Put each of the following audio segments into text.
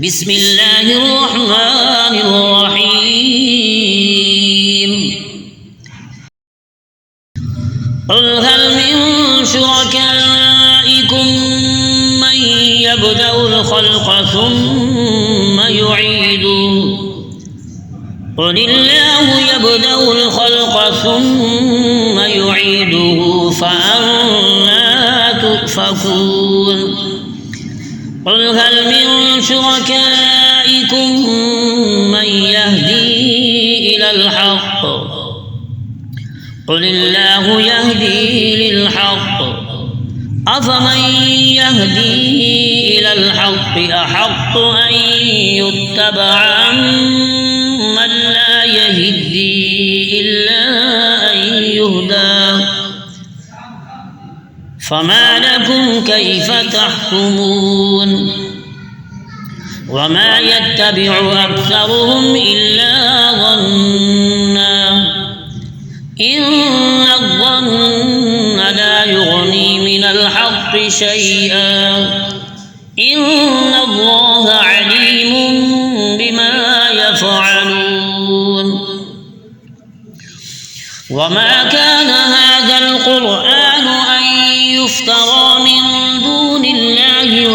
بسم الله الرحمن الرحيم قل هل من شركائكم من يبدأ الخلق ثم يعيده قل الله يبدأ الخلق ثم يعيده فأنى تؤفكون قل هل من شركائكم من يهدي إلى الحق قل الله يهدي للحق أفمن يهدي إلى الحق أحق أن يتبع من لا يهدي إلا أن يهدى فما لكم كيف تحكمون وما يتبع أكثرهم إلا ظنا إن الظن لا يغني من الحق شيئا إن الله عليم بما يفعلون وما كان هذا القرآن أن يفترى من دون الله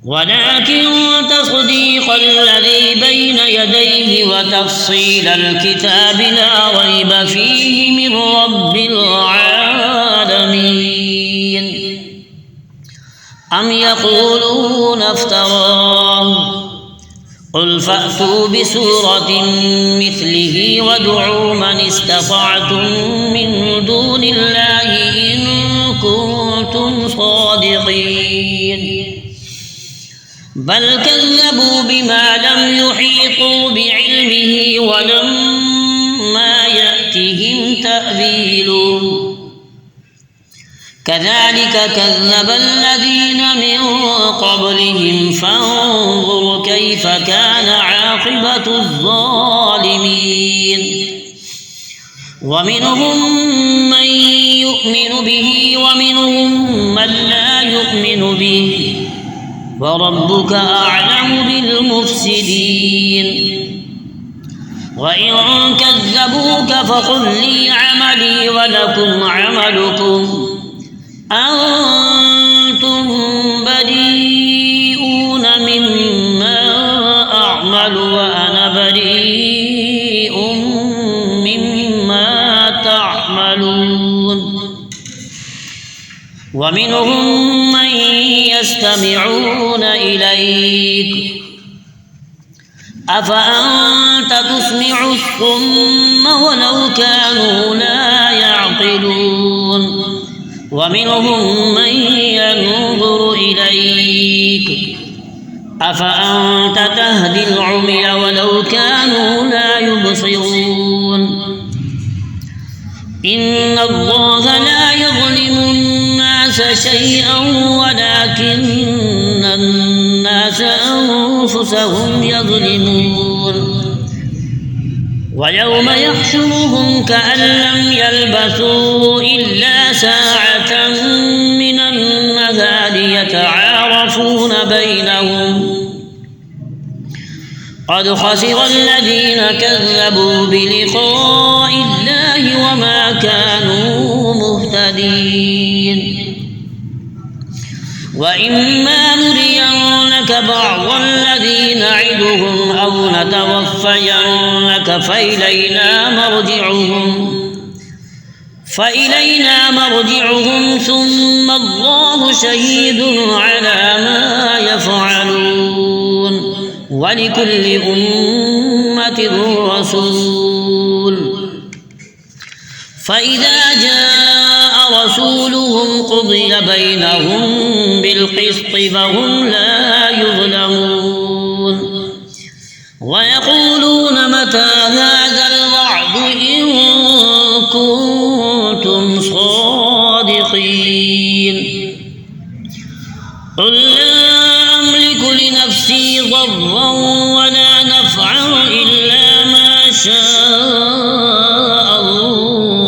ولكن تصديق الذي بين يديه وتفصيل الكتاب لا ريب فيه من رب العالمين أم يقولون افتراه قل فأتوا بسورة مثله وادعوا من استطعتم من دون الله إن كنتم صادقين بل كذبوا بما لم يحيطوا بعلمه ولما يأتهم تأويله كذلك كذب الذين من قبلهم فانظر كيف كان عاقبة الظالمين ومنهم من يؤمن به ومنهم من لا يؤمن به وربك أعلم بالمفسدين وإن كذبوك فقل لي عملي ولكم عملكم أنتم بريئون مما أعمل وأنا بريء مما تعملون ومنهم من يستمعون إليك أفأنت تسمع الصم ولو كانوا لا يعقلون ومنهم من ينظر إليك أفأنت تهدي العمي ولو كانوا لا يبصرون إن الله لا يظلم الناس شيئا ولكن الناس أنفسهم يظلمون ويوم يحشرهم كأن لم يلبثوا إلا ساعة من النهار يتعارفون بينهم قد خسر الذين كذبوا بلقاء الله وما كانوا مهتدين وإما نرينك بعض الذي نعدهم أو نتوفينك فإلينا مرجعهم ثم الله شهيد على ما يفعلون ولكل أمة رسول فإذا جاء رسولهم قضي بينهم بالقسط فهم لا يظلمون ويقولون متى هذا الوعد إن كنتم صادقين قل لا أملك لنفسي ضرا ولا نفعا إلا ما شاء الله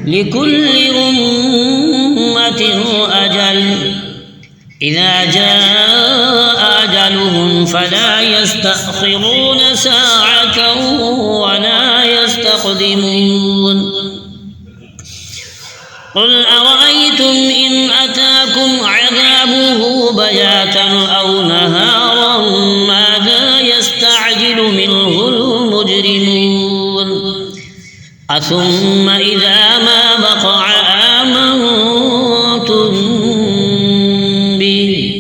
لكل أمة أجل إذا جاء أجلهم فلا يستأخرون ساعة ولا يستقدمون قل أرأيتم إن أتاكم عذابه بياتا أو نهارا ماذا يستعجل منه المجرمون أثم إذا ما وقع آمنتم به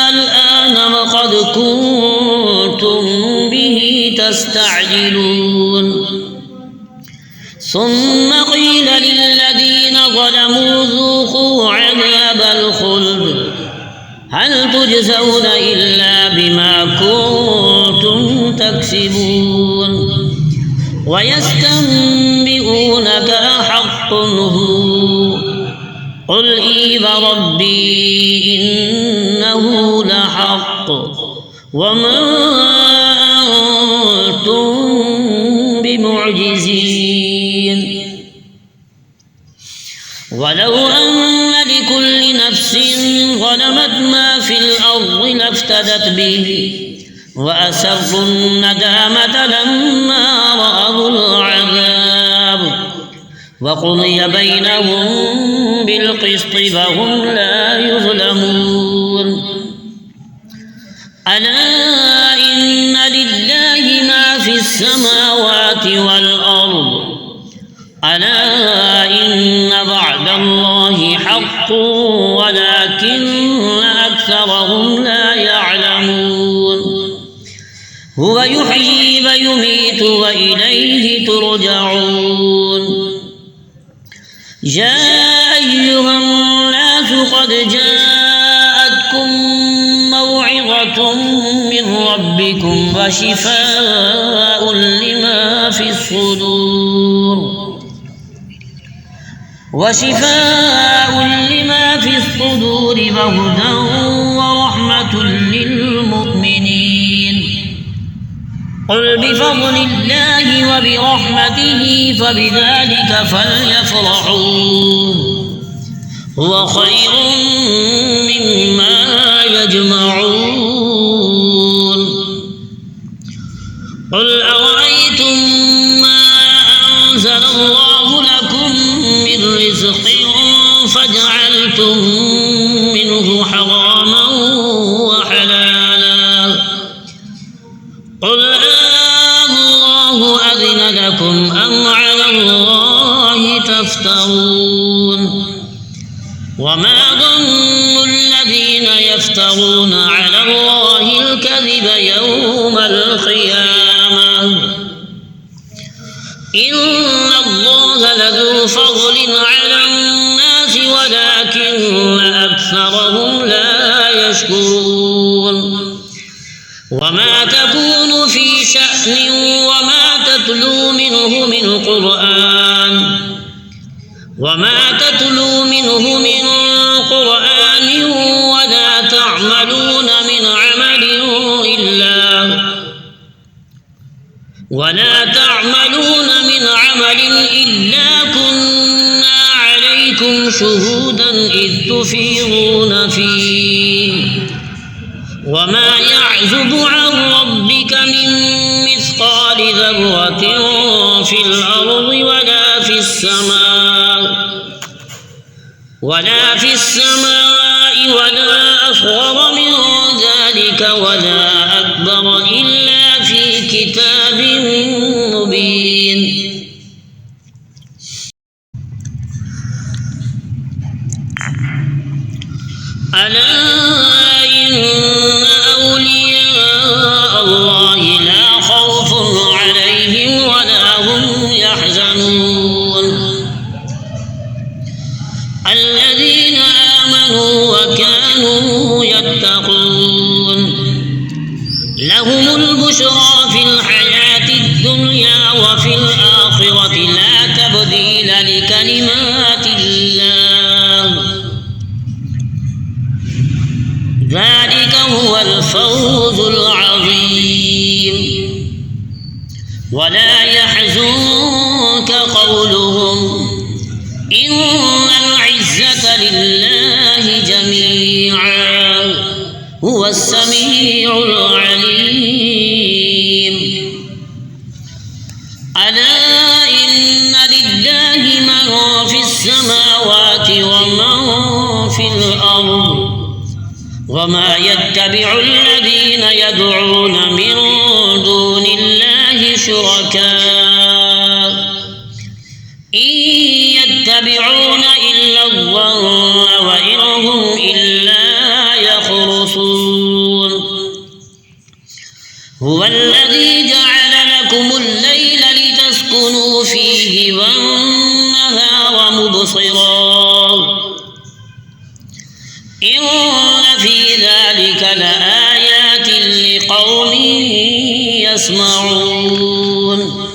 الآن وقد كنتم به تستعجلون ثم قيل للذين ظلموا ذوقوا عذاب الخلد هل تجزون إلا بما كنتم تكسبون ويستنبئونك أحق هو قل إي وربي إنه لحق وما أنتم بمعجزين ولو أن لكل نفس ظلمت ما في الأرض لافتدت به وأسروا الندامة لما رأوا العذاب وقضي بينهم بالقسط فهم لا يظلمون ألا إن لله ما في السماوات والأرض ألا إن وعد الله حق ولكن أكثرهم لا يعلمون هو يحيي ويميت وإليه ترجعون يا أيها الناس قد جاءتكم موعظة من ربكم وشفاء لما في الصدور وهدى ورحمة للمؤمنين قل بفضل الله وبرحمته فبذلك فليفرحوا هو خير مما يجمعون قل أرأيتم ما أنزل الله لكم من رزق فجعلتم منه حراما وحلالا قل الله أذن لكم أم على الله تفترون وما ظن الذين يفترون على الله الكذب يوم القيامة إن الله لذو فضل على الناس ولكن أكثرهم لا يشكرون وما تكون في شأن وما تتلو منه من قرآن ولا تعملون من عمل إلا كنا عليكم شهودا إذ تفيضون فيه وما يعزب عن ربك من مثقال ذرة في الأرض ولا في السماء ولا أصغر من ذلك ولا أكبر إلا في كتاب مبين ألا إن أولياء الله لا خوف عليهم ولا هم يحزنون الذين آمنوا وكانوا يتقون لهم البشرى في الحياة الدنيا وفي الآخرة لا تبديل لكلمات الله ذلك هو الفوز العظيم ولا يحزن قولهم إن العزة لله جميعا هو السميع العليم ألا إن لله من في السماوات ومن في الأرض وما يتبع الذين يدعون من دون الله شركاء إن يتبعون إلا الظن وإن هم إلا يخرصون هو الذي جعل لكم الليل لتسكنوا فيه والنهار مبصرا إن في ذلك لآيات لقوم يسمعون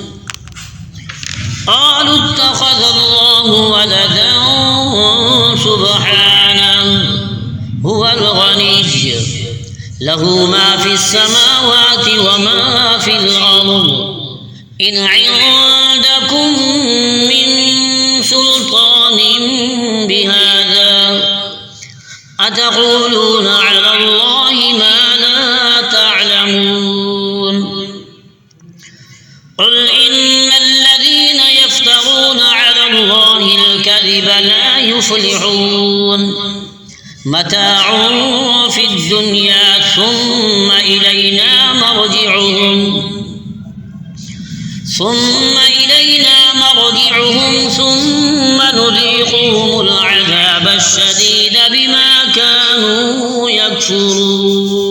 قالوا اتخذ الله ولدا سبحانه هو الغني له ما في السماوات وما في الأرض إن عندكم من سلطان بهذا أتقولون على الله ما لا تعلمون قل إن الذين يفترون على الله الكذب لا يفلحون متاع في الدنيا ثم إلينا مرجعهم ثم نذيقهم العذاب الشديد بما كانوا يكفرون.